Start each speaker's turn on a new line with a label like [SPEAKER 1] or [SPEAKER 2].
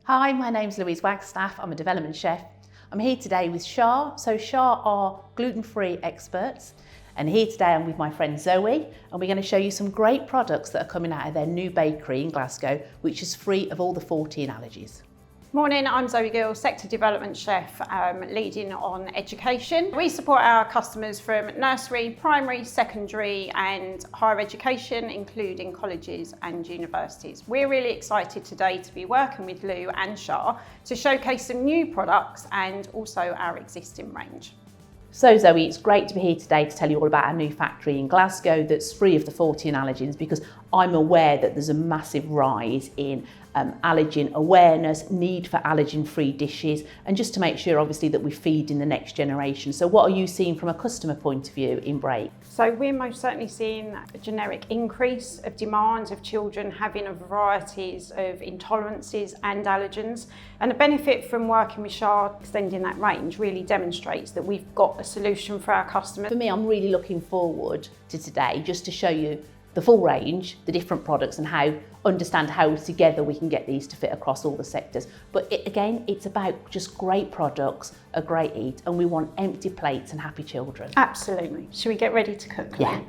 [SPEAKER 1] Hi, my name's Louise Wagstaff. I'm a development chef. I'm here today with Shah. So Shah are gluten-free experts. And here today I'm with my friend Zoe, and we're going to show you some great products that are coming out of their new bakery in Glasgow, which is free of all the 14 allergies.
[SPEAKER 2] Morning, I'm Zoe Gill, Sector Development Chef, leading on education. We support our customers from nursery, primary, secondary and higher education, including colleges and universities. We're really excited today to be working with Lou and Shah to showcase some new products and also our existing range.
[SPEAKER 1] So Zoe, it's great to be here today to tell you all about our new factory in Glasgow that's free of the 14 allergens, because I'm aware that there's a massive rise in allergen awareness, need for allergen-free dishes, and just to make sure obviously that we're feeding the next generation. So what are you seeing from a customer point of view in Break?
[SPEAKER 2] So we're most certainly seeing a generic increase of demands of children having a varieties of intolerances and allergens. And the benefit from working with Shah, extending that range, really demonstrates that we've got a solution for our customers.
[SPEAKER 1] For me, I'm really looking forward to today just to show you the full range, the different products, and understand how together we can get these to fit across all the sectors. But again, it's about just great products, a great eat, and we want empty plates and happy children.
[SPEAKER 2] Absolutely. Should we get ready to cook?
[SPEAKER 1] Yeah.